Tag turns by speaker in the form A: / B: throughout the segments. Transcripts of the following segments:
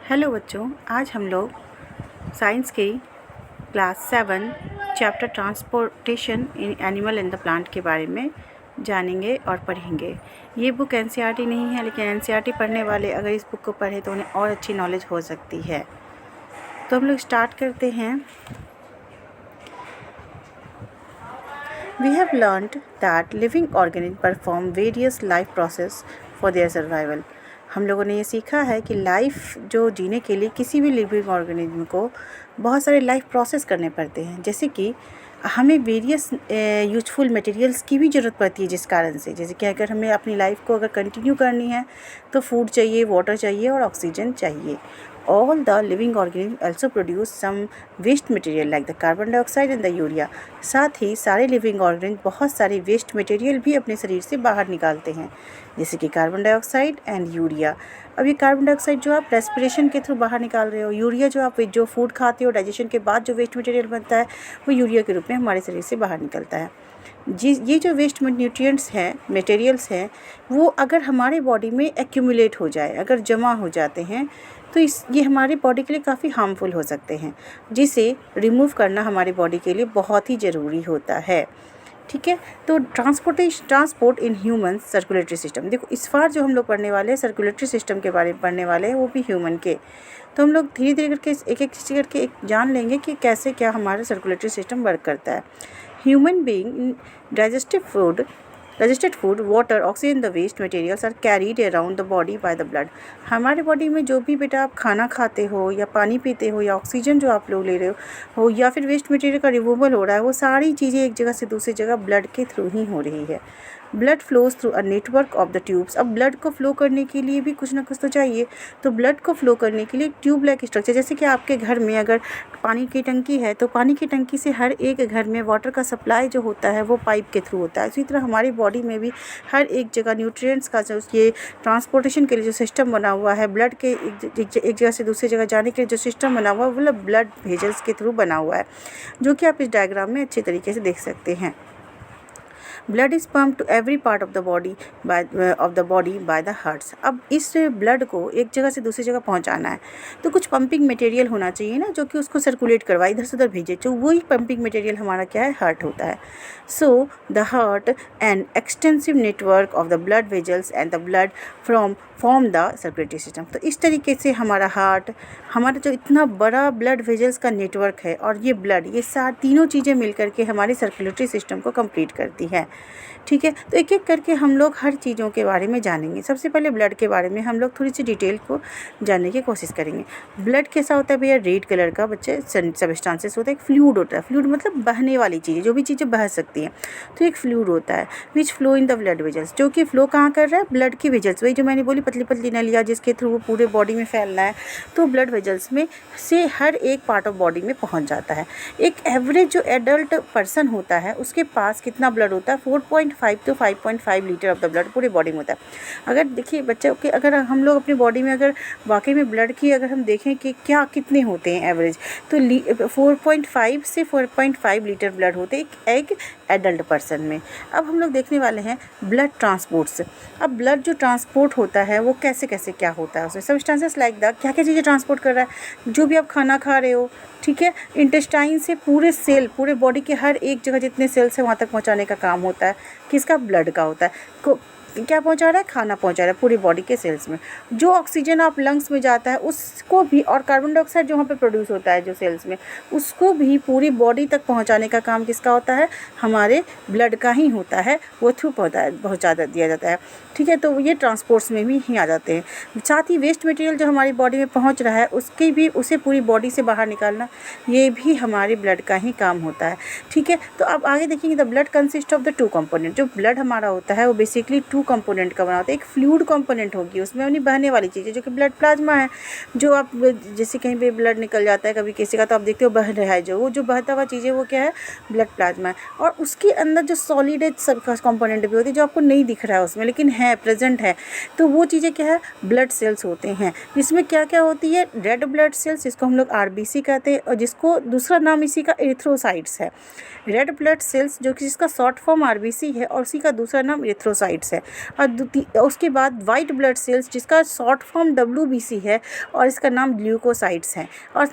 A: Hello बच्चों, आज हम लोग साइंस की class 7 chapter transportation in animal and the plant के बारे में जानेंगे और पढ़ेंगे। ये बुक एनसीईआरटी नहीं है, लेकिन एनसीईआरटी पढ़ने वाले अगर इस बुक को पढ़े तो उन्हें और अच्छी नॉलेज हो सकती है। तो हम लोग स्टार्ट करते हैं। We have learned that living organisms perform various life process for their survival. हम लोगों ने ये सीखा है कि लाइफ जो जीने के लिए किसी भी लिविंग ऑर्गेनिज्म को बहुत सारे लाइफ प्रोसेस करने पड़ते हैं, जैसे कि हमें वेरियस यूजफुल मटेरियल्स की भी ज़रूरत पड़ती है, जिस कारण से जैसे कि अगर हमें अपनी लाइफ को अगर कंटिन्यू करनी है तो फूड चाहिए, वाटर चाहिए और ऑक्सीजन चाहिए। All the living organisms also produce some waste material like the carbon dioxide and the urea. साथ ही सारे लिविंग ऑर्गेनिज्म बहुत सारे वेस्ट मटेरियल भी अपने शरीर से बाहर निकालते हैं, जैसे कि कार्बन डाइऑक्साइड एंड यूरिया। अब ये कार्बन डाइऑक्साइड जो आप रेस्पिरेशन के थ्रू बाहर निकाल रहे हो, यूरिया जो आप जो फूड खाते हो डाइजेशन के बाद जो वेस्ट मटेरियल बनता है वो यूरिया के रूप में हमारे शरीर से बाहर निकलता है। ये जो वेस्ट न्यूट्रिएंट्स हैं, मटेरियल्स हैं, वो अगर हमारे बॉडी में एक्यूमुलेट हो जाए, अगर जमा हो जाते हैं तो ये हमारी बॉडी के लिए काफ़ी हार्मफुल हो सकते हैं, जिसे रिमूव करना हमारी बॉडी के लिए बहुत ही ज़रूरी होता है। ठीक है, तो transport in human circulatory system. देखो, इस बार जो हम लोग पढ़ने वाले हैं सर्कुलेटरी सिस्टम के बारे में पढ़ने वाले हैं, वो भी ह्यूमन के। तो हम लोग धीरे धीरे करके एक एक चीज़ करके एक जान लेंगे कि कैसे क्या हमारा सर्कुलेटरी सिस्टम वर्क करता है। Human being digested food, water, oxygen, the waste materials are carried around the body by the blood. हमारे बॉडी में जो भी बेटा आप खाना खाते हो या पानी पीते हो या ऑक्सीजन जो आप लोग ले रहे हो या फिर वेस्ट मटेरियल का रिमूवल हो रहा है, वो सारी चीज़ें एक जगह से दूसरी जगह ब्लड के थ्रू ही हो रही है। Blood flows through a network of the tubes. अब ब्लड को फ्लो करने के लिए भी कुछ ना कुछ तो चाहिए, तो ब्लड को फ्लो करने के लिए ट्यूब लाइक स्ट्रक्चर, जैसे कि आपके घर में अगर पानी की टंकी है तो पानी की टंकी से हर एक घर में वाटर का सप्लाई जो होता है वो पाइप के थ्रू होता है। इसी तरह हमारी बॉडी में भी हर एक जगह न्यूट्रिएंट्स का जो ये ट्रांसपोर्टेशन के लिए जो सिस्टम बना हुआ है, ब्लड के एक जगह से दूसरी जगह जाने के लिए जो सिस्टम बना हुआ है वो ब्लड वेजल्स के थ्रू बना हुआ है, जो कि आप इस डायग्राम में अच्छे तरीके से देख सकते हैं। Blood is pump to every part of the body by the hearts. अब इस ब्लड को एक जगह से दूसरी जगह पहुंचाना है तो कुछ पंपिंग मटेरियल होना चाहिए ना, जो कि उसको सर्कुलेट करवाए, इधर से उधर भेजे। तो वही पंपिंग मटेरियल हमारा क्या है, हार्ट होता है। So the heart and extensive network of the blood vessels and the blood form the circulatory system. तो इस तरीके से हमारा हार्ट, हमारा जो इतना बड़ा ब्लड वेजल्स का नेटवर्क है और ये ब्लड, ये तीनों चीज़ें मिल करके हमारे सर्कुलेटरी सिस्टम को कंप्लीट करती है। ठीक है, तो एक एक करके हम लोग हर चीज़ों के बारे में जानेंगे। सबसे पहले ब्लड के बारे में हम लोग थोड़ी सी डिटेल को जानने की कोशिश करेंगे। ब्लड कैसा होता है भैया, रेड कलर का बच्चे सबस्टांसेस होता है। एक फ्लूइड होता है, फ्लूइड मतलब बहने वाली चीज़ें, जो भी चीज़ें बह सकती हैं, तो एक फ्लूइड होता है विच flow in the blood vessels, जो कि फ्लो कहाँ कर रहा है, ब्लड की वेजल्स। वही जो मैंने बोली पतली पतली नलियाँ जिसके थ्रू वो पूरे बॉडी में फैलना है, तो ब्लड वेजल्स में से हर एक पार्ट ऑफ बॉडी में पहुँच जाता है। एक एवरेज जो एडल्ट पर्सन होता है उसके पास कितना ब्लड होता है, 4.5 to 5.5 litre of the blood पूरे बॉडी में होता है। अगर देखिए बच्चों के, अगर हम लोग अपनी बॉडी में अगर वाकई में ब्लड की अगर हम देखें कि क्या कितने होते हैं एवरेज, तो 4.5 से 4.5 लीटर ब्लड होते हैं एक एडल्ट पर्सन में। अब हम लोग देखने वाले हैं ब्लड ट्रांसपोर्ट्स। अब ब्लड जो ट्रांसपोर्ट होता है वो कैसे कैसे क्या होता है, उसमें सब्सटेंसेस लाइक द क्या क्या चीज़ें ट्रांसपोर्ट कर रहा है, जो भी आप खाना खा रहे हो, ठीक है, इंटेस्टाइन से पूरे सेल, पूरे बॉडी के हर एक जगह जितने सेल्स हैं वहाँ तक पहुँचाने का काम होता है किसका, ब्लड का होता है। क्या पहुंचा रहा है, खाना पहुंचा रहा है पूरी बॉडी के सेल्स में। जो ऑक्सीजन आप लंग्स में जाता है उसको भी, और कार्बन डाइऑक्साइड जो वहाँ पे प्रोड्यूस होता है जो सेल्स में, उसको भी पूरी बॉडी तक पहुंचाने का काम किसका होता है, हमारे ब्लड का ही होता है। वो थ्रू पहुँचा दिया जाता है। ठीक है, तो ये ट्रांसपोर्ट्स में भी ही आ जाते हैं। साथ ही वेस्ट मटेरियल जो हमारी बॉडी में पहुँच रहा है उसे पूरी बॉडी से बाहर निकालना, ये भी हमारे ब्लड का ही काम होता है। ठीक है, तो अब आगे देखेंगे, the blood consist of the 2 component. जो ब्लड हमारा होता है वो बेसिकली 2 कंपोनेंट का बना होता है। एक फ्लूइड कंपोनेंट होगी, उसमें अपनी बहने वाली चीज़ें, जो कि ब्लड प्लाज्मा है, जो आप जैसे कहीं पे ब्लड निकल जाता है कभी किसी का, तो आप देखते हो बह रहा है, जो बहता हुआ चीज़ है वो क्या है, ब्लड प्लाज्मा है। और उसके अंदर जो सॉलिड कंपोनेंट भी होती है जो आपको नहीं दिख रहा है उसमें, लेकिन है, प्रेजेंट है, तो वो चीज़ें क्या है, ब्लड सेल्स होते हैं। जिसमें क्या क्या होती है, रेड ब्लड सेल्स, जिसको हम लोग आरबीसी कहते हैं, और जिसको दूसरा नाम इसी का एरिथ्रोसाइट्स है। रेड ब्लड सेल्स जो कि जिसका शॉर्ट फॉर्म आरबीसी है और उसी का दूसरा नाम एरिथ्रोसाइट्स है। और उसके बाद वाइट ब्लड सेल्स जिसका शॉर्ट फॉर्म WBC है और इसका नाम ग्लूकोसाइट्स है। और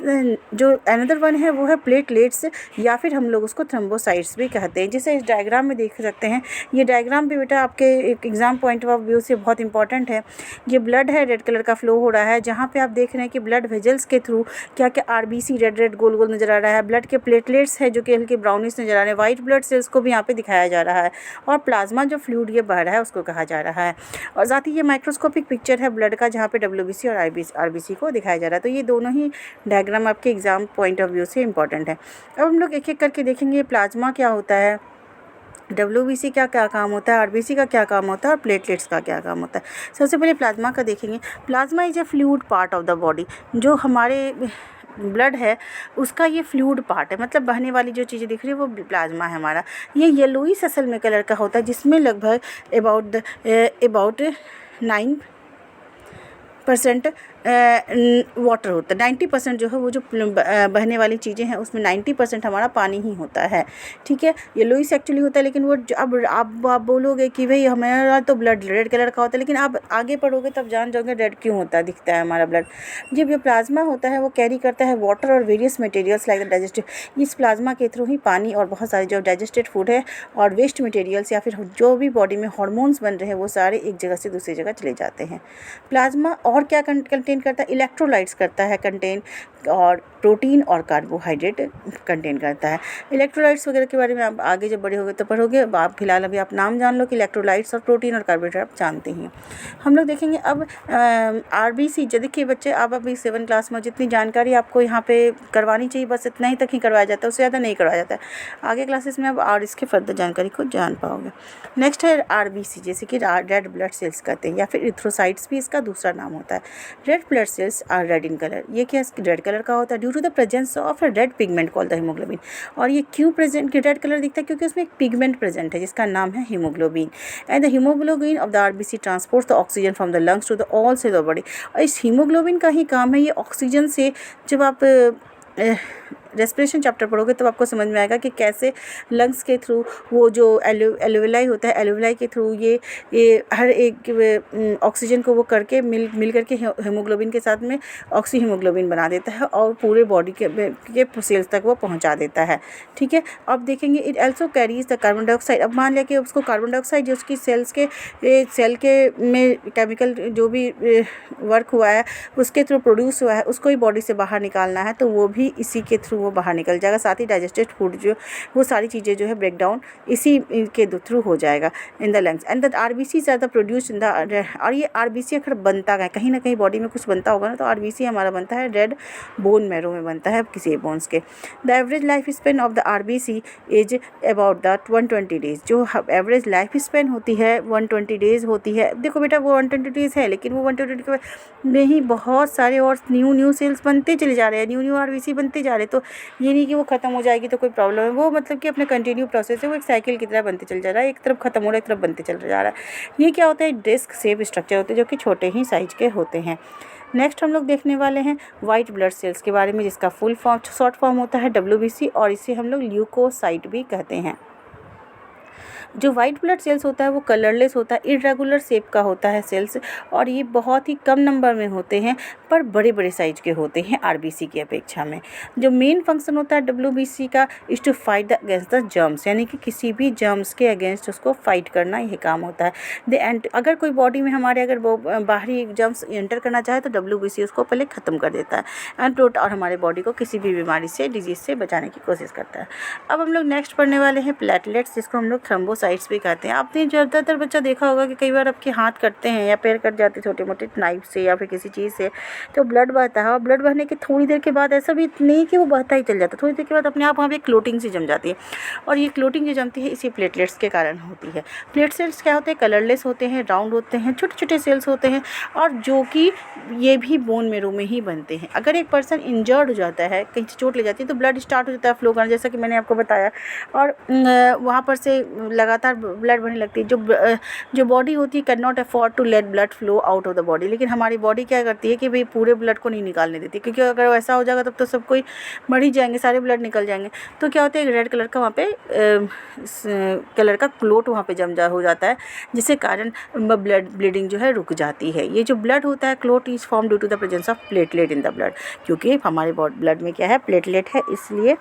A: जो अनदर वन है वो है प्लेटलेट्स या फिर हम लोग उसको थ्रोम्बोसाइट्स भी कहते हैं, जिसे इस डायग्राम में देख सकते हैं। ये डायग्राम भी बेटा आपके एक एग्जाम पॉइंट ऑफ व्यू से बहुत इंपॉर्टेंट है। ये ब्लड है, रेड कलर का फ्लो हो रहा है, जहाँ पे आप देख रहे हैं कि ब्लड वेजल्स के थ्रू क्या क्या RBC रेड रेड गोल गोल नज़र आ रहा है। ब्लड के प्लेटलेट्स है जो कि हल्के ब्राउनिश नज़र आ रहे हैं। वाइट ब्लड सेल्स को भी यहाँ पे दिखाया जा रहा है और प्लाज्मा जो फ्लूइड ये बह रहा है उसको कहा जा रहा है। और साथ ही ये माइक्रोस्कोपिक पिक्चर है ब्लड का, जहाँ पे WBC और RBC को दिखाया जा रहा है। तो ये दोनों ही डायग्राम आपके एग्जाम पॉइंट ऑफ व्यू से इंपॉर्टेंट है। अब हम लोग एक एक करके देखेंगे प्लाज्मा क्या होता है, WBC का क्या काम होता है, RBC का क्या काम होता है और प्लेटलेट्स का क्या काम होता है। सबसे पहले प्लाज्मा का देखेंगे। Plasma is a fluid part of the body. जो हमारे ब्लड है उसका ये फ्लूइड पार्ट है, मतलब बहने वाली जो चीज़ें दिख रही है वो प्लाज्मा है हमारा। ये येलोइश असल में कलर का होता है, जिसमें लगभग अबाउट 9% वाटर होता है। 90% जो है वो जो बहने वाली चीज़ें हैं उसमें 90% हमारा पानी ही होता है, ठीक है। येलोइश एक्चुअली होता है, लेकिन वो अब आप बोलोगे कि भाई हमारा तो ब्लड रेड कलर का होता है, लेकिन आप आगे पढ़ोगे तब जान जाओगे रेड क्यों होता है, दिखता है हमारा ब्लड। जब ये प्लाज्मा होता है वो कैरी करता है वाटर और various materials like the digestive. इस प्लाज्मा के थ्रू ही पानी और बहुत सारे जो डाइजेस्टेड फूड है और वेस्ट मटेरियल्स या फिर जो भी बॉडी में हार्मोन्स बन रहे हैं वो सारे एक जगह से दूसरी जगह चले जाते हैं। प्लाज्मा और क्या कंटेन करता है, इलेक्ट्रोलाइट्स करता है कंटेन, और प्रोटीन और कार्बोहाइड्रेट कंटेन करता है। इलेक्ट्रोलाइट्स वगैरह के बारे में आप आगे जब बड़े होगे तो पढ़ोगे। आप फिलहाल अभी आप नाम जान लो कि इलेक्ट्रोलाइट्स और प्रोटीन और कार्बोहाइड्रेट आप जानते ही। हम लोग देखेंगे अब RBC। जो देखिए बच्चे, आप अभी 7 क्लास में जितनी जानकारी आपको यहाँ पे करवानी चाहिए बस इतना ही तक ही करवाया जाता है, उससे ज़्यादा नहीं करवाया जाता है। आगे क्लासेस में अब और इसके फर्दर जानकारी को जान पाओगे। नेक्स्ट है RBC, जैसे कि रेड ब्लड सेल्स कहते हैं या फिर इथ्रोसाइट्स भी इसका दूसरा नाम होता है। Red blood cells are red in colour. ये क्या रेड कलर का होता है due to the presence of a red pigment called the haemoglobin. और ये क्यों प्रेजेंट रेड कलर दिखता है, क्योंकि उसमें एक पिगमेंट प्रेजेंट है जिसका नाम है haemoglobin. And the haemoglobin of the RBC transports the oxygen from the lungs to the all cell of body. और इस हीमोग्लोबिन का ही काम है ये ऑक्सीजन से, जब आप रेस्पिरेशन चैप्टर पढ़ोगे तब आपको समझ में आएगा कि कैसे लंग्स के थ्रू वो जो एल्वेलाई होता है, एल्वेलाई के थ्रू ये हर एक ऑक्सीजन को वो करके मिल करके हीमोग्लोबिन के साथ में ऑक्सी हीमोग्लोबिन बना देता है और पूरे बॉडी के सेल्स तक वो पहुंचा देता है, ठीक है। अब देखेंगे it also carries the carbon dioxide. अब मान लिया कि उसको कार्बन डाइऑक्साइड जो उसकी सेल के में केमिकल जो भी वर्क हुआ है उसके थ्रू प्रोड्यूस हुआ है उसको ही बॉडी से बाहर निकालना है, तो वो भी इसी के थ्रू वो बाहर निकल जाएगा। साथ ही डाइजेस्टेड फूड जो वो सारी चीज़ें जो है ब्रेक डाउन इसी के थ्रू हो जाएगा in the lungs. And the RBCs are the produce in the. और ये RBC अगर बनता है कहीं ना कहीं बॉडी में कुछ बनता होगा ना, तो RBC हमारा बनता है रेड बोन मैरो में बनता है किसी बोन्स के। The average life span of the RBC is about the 120 days. जो एवरेज लाइफ स्पेन होती है 120 डेज होती है। देखो बेटा वो 120 डेज है, लेकिन वो 120 में ही बहुत सारे और न्यू सेल्स बनते चले जा रहे हैं, न्यू RBC बनते जा रहे हैं। तो ये नहीं कि वो ख़त्म हो जाएगी तो कोई प्रॉब्लम है, वो मतलब कि अपने कंटिन्यू प्रोसेस है, वो एक साइकिल की तरह बनते चल जा रहा है, एक तरफ खत्म हो रहा है एक तरफ बनते चल जा रहा है। ये क्या होता है, डिस्क शेप स्ट्रक्चर होते हैं जो कि छोटे ही साइज के होते हैं। नेक्स्ट हम लोग देखने वाले हैं वाइट ब्लड सेल्स के बारे में, जिसका फुल फॉर्म शॉर्ट फॉर्म होता है WBC और इसे हम लोग ल्यूकोसाइट भी कहते हैं। जो वाइट ब्लड सेल्स होता है वो कलरलेस होता है, इरेगुलर शेप का होता है सेल्स, और ये बहुत ही कम नंबर में होते हैं पर बड़े बड़े साइज के होते हैं RBC की अपेक्षा में। जो मेन फंक्शन होता है WBC का is to fight the against the germs, यानी कि किसी भी जर्म्स के अगेंस्ट उसको फाइट करना यही काम होता है। एंड अगर कोई बॉडी में हमारे अगर वो बाहरी जर्म्स एंटर करना चाहे तो WBC उसको पहले ख़त्म कर देता है एंड और हमारे बॉडी को किसी भी बीमारी से डिजीज़ से बचाने की कोशिश करता है। अब हम लोग नेक्स्ट पढ़ने वाले हैं प्लेटलेट्स, जिसको हम लोग थ्रोम्बोसाइट्स भी कहते हैं। आपने ज़्यादातर बच्चा देखा होगा कि कई बार आपके हाथ कटते हैं या पैर कट जाते छोटे मोटे नाइफ से या फिर किसी चीज़ से, तो ब्लड बहता है और ब्लड बहने के थोड़ी देर के बाद ऐसा भी नहीं कि वो बहता ही चल जाता, थोड़ी देर के बाद अपने आप वहाँ पे क्लोटिंग सी जम जाती है, और ये क्लोटिंग जो जमती है इसी प्लेटलेट्स के कारण होती है। प्लेट सेल्स क्या होते हैं, कलरलेस होते हैं, राउंड होते हैं, छोटे छोटे सेल्स होते हैं, और जो कि ये भी बोन मेरो में ही बनते हैं। अगर एक पर्सन इंजर्ड हो जाता है, कहीं से चोट ले जाती है, तो ब्लड स्टार्ट हो जाता है फ्लो करना, जैसा कि मैंने आपको बताया, और वहाँ पर से लगातार ब्लड बढ़ने लगती है। जो बॉडी होती है can not afford to let blood flow out of the body, लेकिन हमारी बॉडी क्या करती है कि भाई पूरे ब्लड को नहीं निकालने देती, क्योंकि अगर वैसा हो जाएगा तब तो सब कोई मर ही जाएंगे, सारे ब्लड निकल जाएंगे। तो क्या होता है, एक रेड कलर का वहाँ पे कलर का क्लोट वहाँ पे हो जाता है, जिससे कारण ब्लीडिंग जो है रुक जाती है। ये जो ब्लड होता है clot is form due to the presence of platelet in the blood, क्योंकि हमारे ब्लड में क्या है, प्लेटलेट है, इसलिए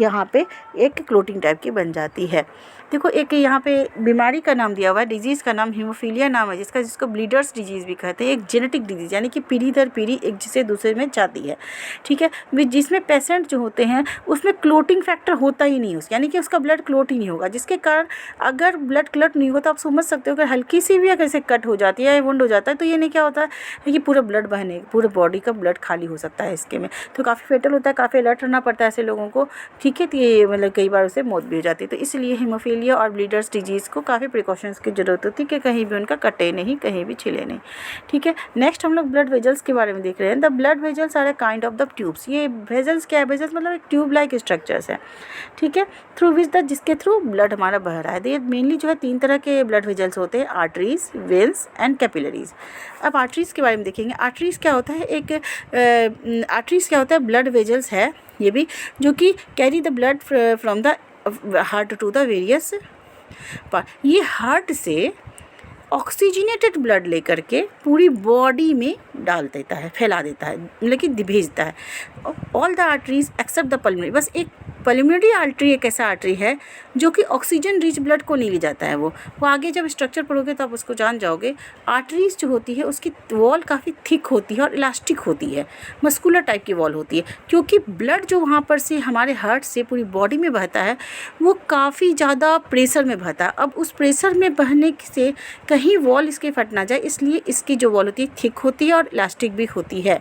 A: यहाँ पे एक क्लोटिंग टाइप की बन जाती है। देखो एक यहाँ पे बीमारी का नाम दिया हुआ है, डिजीज़ का नाम हीमोफीलिया नाम है, जिसको ब्लीडर्स डिजीज़ भी कहते हैं। एक जेनेटिक डिजीज़ यानी कि पीढ़ी दर पीढ़ी एक से दूसरे में जाती है, ठीक है, जिसमें पेशेंट जो होते हैं उसमें क्लोटिंग फैक्टर होता ही नहीं, यानी कि उसका ब्लड क्लोट ही नहीं होगा, जिसके कारण अगर ब्लड क्लट नहीं होता तो आप समझ सकते हो कि हल्की सी भी अगर से कट हो जाती है या वुंड हो जाता है तो ये नहीं क्या होता है कि पूरा ब्लड बहने, पूरे बॉडी का ब्लड खाली हो सकता है इसके में, तो काफ़ी फेटल होता है, काफ़ी अलर्ट रहना पड़ता है ऐसे लोगों को, ठीक है। तो ये मतलब कई बार उसे मौत भी हो जाती है। तो इसलिए हीमोफीलिया और ब्लीडर्स डिजीज़ को काफ़ी प्रिकॉशंस की ज़रूरत होती है कि कहीं भी उनका कटे नहीं, कहीं भी छिले नहीं, ठीक है। नेक्स्ट हम लोग ब्लड वेजल्स के बारे में देख रहे हैं। The blood vessels are a kind of the tubes. ये वेजल्स क्या है, वेजल्स मतलब एक ट्यूब लाइक स्ट्रक्चर्स है, ठीक है, थ्रू विच जिसके थ्रू ब्लड हमारा बह रहा है। ये मेनली जो है 3 तरह के ब्लड वेजल्स होते हैं, आर्टरीज, वेन्स एंड कैपिलरीज। अब आर्टरीज के बारे में देखेंगे। आर्टरीज क्या होता है, आर्टरीज क्या होता है, ब्लड वेजल्स है ये भी, जो कि carry the blood from the heart to the various part. ये हार्ट से ऑक्सीजनेटेड ब्लड लेकर के पूरी बॉडी में डाल देता है, फैला देता है, लेकिन भेजता है। All the arteries except the pulmonary, बस एक पल्मोनरी आर्टरी एक ऐसा आर्टरी है जो कि ऑक्सीजन रिच ब्लड को नहीं ले जाता है। वो आगे जब स्ट्रक्चर पढ़ोगे तो आप उसको जान जाओगे। आर्टरीज जो होती है उसकी वॉल काफ़ी थिक होती है और इलास्टिक होती है, मस्कुलर टाइप की वॉल होती है, क्योंकि ब्लड जो वहाँ पर से हमारे हार्ट से पूरी बॉडी में बहता है वो काफ़ी ज़्यादा प्रेशर में बहता है। अब उस प्रेशर में बहने से कहीं वॉल इसके फट ना जाए, इसलिए इसकी जो वॉल होती है थिक होती है और इलास्टिक भी होती है।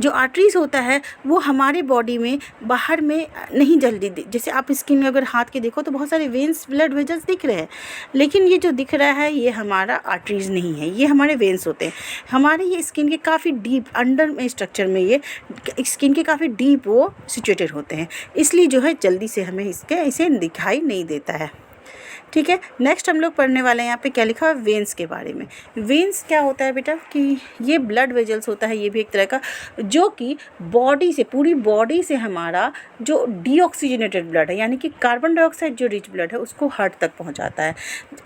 A: जो आर्टरीज होता है वो हमारे बॉडी में बाहर में नहीं जल्दी, जैसे आप स्किन में अगर हाथ के देखो तो बहुत सारे वेन्स ब्लड वेजल्स दिख रहे हैं, लेकिन ये जो दिख रहा है ये हमारा आर्टरीज नहीं है, ये हमारे वेन्स होते हैं। हमारे ये स्किन के काफ़ी डीप अंडर में स्ट्रक्चर में, ये स्किन के काफ़ी डीप वो सिचुएटेड होते हैं, इसलिए जो है जल्दी से हमें इसे दिखाई नहीं देता है, ठीक है। नेक्स्ट हम लोग पढ़ने वाले हैं यहाँ पे क्या लिखा है, वेन्स के बारे में। वेन्स क्या होता है बेटा कि ये ब्लड वेजल्स होता है, ये भी एक तरह का, जो कि बॉडी से, पूरी बॉडी से हमारा जो डीऑक्सीजनेटेड ब्लड है यानी कि कार्बन डाइऑक्साइड जो रिच ब्लड है उसको हार्ट तक पहुँचाता है।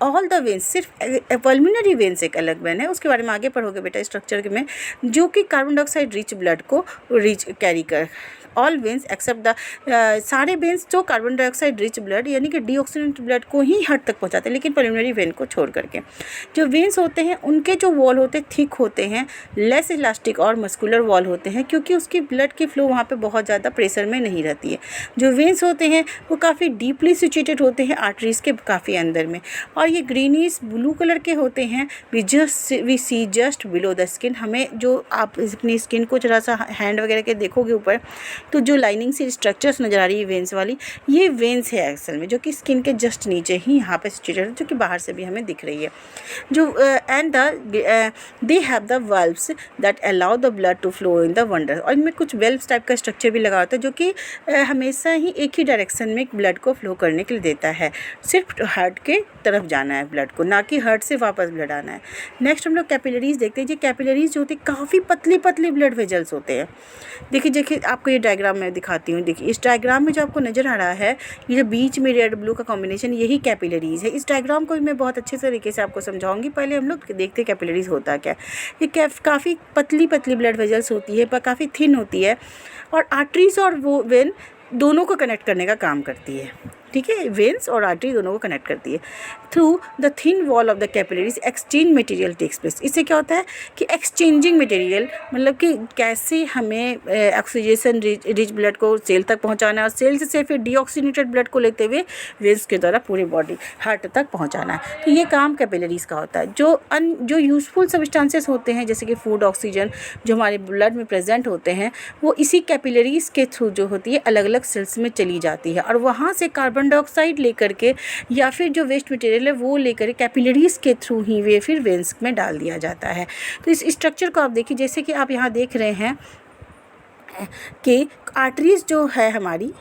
A: ऑल द वेन्स, सिर्फ पल्मोनरी वेन्स एक अलग वेन है, उसके बारे में आगे पढ़ोगे बेटा स्ट्रक्चर में, जो कि कार्बन डाइऑक्साइड रिच ब्लड को कैरी कर। ऑल वेन्स एक्सेप्ट द, सारे वेन्स जो कार्बन डाइऑक्साइड रिच ब्लड यानी कि डीऑक्सीजनेटेड ब्लड को ही हार्ट तक पहुंचाते हैं, लेकिन पल्मोनरी वेन को छोड़ करके। जो वेन्स होते हैं उनके जो वॉल होते हैं थिक होते हैं, लेस इलास्टिक और मस्कुलर वॉल होते हैं, क्योंकि उसकी ब्लड की फ्लो वहाँ पे बहुत ज़्यादा प्रेशर में नहीं रहती है। जो वेन्स होते हैं वो काफ़ी डीपली सिचुएटेड होते हैं आर्टरीज के काफ़ी अंदर में, और ये ग्रीनिश ब्लू कलर के होते हैं। We see just below the skin, हमें जो आप अपनी स्किन को जरा सा हैंड वगैरह के देखोगे ऊपर तो जो लाइनिंग सी स्ट्रक्चर्स नज़र आ रही है वेन्स वाली, ये वेन्स है एक्सल में, जो कि स्किन के जस्ट नीचे ही यहाँ पे सिचुएटेड है, जो कि बाहर से भी हमें दिख रही है। जो and they have the valves that allow the blood to flow in the wonder, और इनमें कुछ वेल्व्स टाइप का स्ट्रक्चर भी लगा होता है जो कि हमेशा ही एक ही डायरेक्शन में ब्लड को फ्लो करने के लिए देता है, सिर्फ हार्ट के तरफ जाना है ब्लड को, ना कि हार्ट से वापस ब्लड आना है। नेक्स्ट हम लोग कैपिलरीज देखते हैं। ये कैपिलरीज जो होती है काफ़ी पतली पतली ब्लड वेजल्स होते हैं। देखिए आपको ये डायग्राम में दिखाती हूँ। देखिए इस डायग्राम में जो आपको नज़र आ रहा है, ये जो बीच में रेड ब्लू का कॉम्बिनेशन, यही कैपिलरीज है। इस डायग्राम को मैं बहुत अच्छे तरीके से आपको समझाऊंगी। पहले हम लोग देखते हैं कैपिलरीज होता क्या। ये काफ़ी पतली पतली ब्लड वेजल्स होती है, पर काफ़ी थिन होती है, और आर्टरीज और वो वेन दोनों को कनेक्ट करने का काम करती है, ठीक है। वेन्स और आर्टरी दोनों को कनेक्ट करती है। Through the thin wall of the capillaries exchange material takes place. इससे क्या होता है कि एक्सचेंजिंग मटेरियल, मतलब कि कैसे हमें ऑक्सीजन रिच ब्लड को सेल तक पहुंचाना है, और सेल से फिर डीऑक्सीजनेटेड ब्लड को लेते हुए वेन्स के द्वारा पूरी बॉडी हार्ट तक पहुंचाना है। तो ये काम कैपिलरीज का होता है। जो यूजफुल सब्सटेंसेस होते हैं जैसे कि फूड, ऑक्सीजन जो हमारे ब्लड में प्रेजेंट होते हैं, वो इसी कैपिलरीज के थ्रू जो होती है अलग अलग सेल्स में चली जाती है, और वहाँ से कार्बन डाइऑक्साइड लेकर के या फिर जो वेस्ट मटेरियल है वो लेकर कैपिलरीज के थ्रू ही वे फिर वेन्स में डाल दिया जाता है। तो इस स्ट्रक्चर को आप देखिए, जैसे कि आप यहाँ देख रहे हैं कि आर्टरीज जो है हमारी,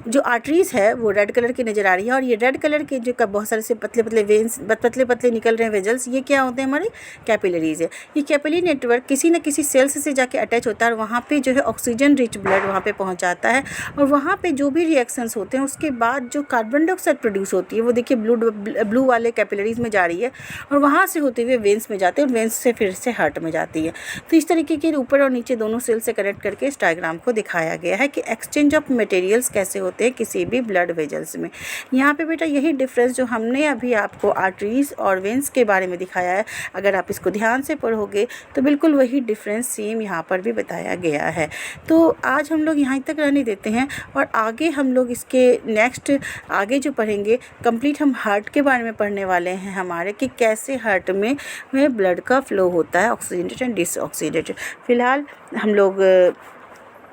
A: जो आर्टरीज़ है वो रेड कलर की नज़र आ रही है, और ये रेड कलर के जो बहुत सारे से पतले पतले वेन्स, पतले पतले निकल रहे हैं वेजल्स, ये क्या होते हैं? हमारे कैपिलरीज़ है। ये कैपिलरी नेटवर्क किसी न किसी सेल्स से जाके अटैच होता है और वहाँ पे जो है ऑक्सीजन रिच ब्लड वहाँ पे पहुँच जाता है, और वहाँ पे जो भी रिएक्शंस होते हैं उसके बाद जो कार्बन डाइऑक्साइड प्रोड्यूस होती है वो देखिए ब्लू वाले कैपिलरीज़ में जा रही है, और वहाँ से होते हुए वेन्स में जाते हैं, और वेन्स से फिर से हार्ट में जाती है। तो इस तरीके के ऊपर और नीचे दोनों सेल से कनेक्ट करके इस डायग्राम को दिखाया गया है कि एक्सचेंज ऑफ मटेरियल्स कैसे होते हैं किसी भी ब्लड वेजल्स में। यहाँ पे बेटा यही डिफरेंस जो हमने अभी आपको आर्टरीज और वेन्स के बारे में दिखाया है, अगर आप इसको ध्यान से पढ़ोगे तो बिल्कुल वही डिफरेंस सेम यहाँ पर भी बताया गया है। तो आज हम लोग यहाँ तक रहने देते हैं, और आगे हम लोग इसके नेक्स्ट आगे जो पढ़ेंगे कंप्लीट हम हार्ट के बारे में पढ़ने वाले हैं हमारे, कि कैसे हार्ट में ब्लड का फ्लो होता है, ऑक्सीजनेटेड एंड डिसऑक्सीजनेटेड। फ़िलहाल हम लोग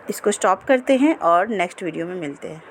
A: इसको स्टॉप करते हैं और नेक्स्ट वीडियो में मिलते हैं।